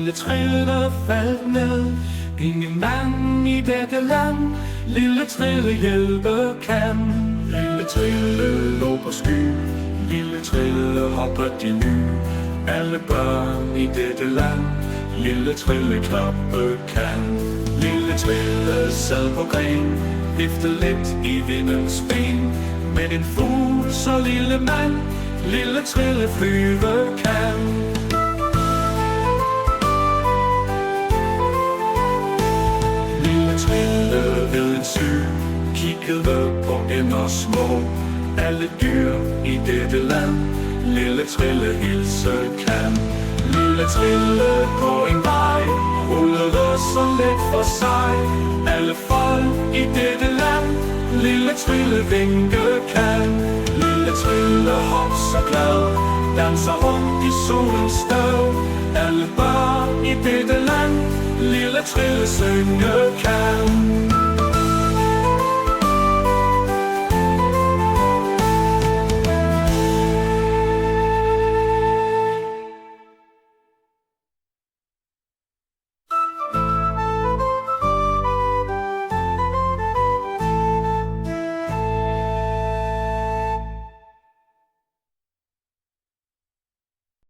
Lille Trille faldt ned. Ingen mand i dette land Lille Trille hjælpe kan. Lille Trille lå på sky. Lille Trille hoppede i ny. Alle børn i dette land Lille Trille klappe kan. Lille Trille sad på gren, viftede lidt i vindens ben. Men en fugl så lille mand Lille Trille flyve kan. Lille Trille ved en sø kiggede på ender små. Alle dyr i dette land Lille Trille hilse kan. Lille Trille på en vej rullede så let for sig. Alle folk i dette land Lille Trille vinke kan. Lille Trille hop så glad, danser rundt i solens støv. Alle børn i dette land Lille Trille synge kan.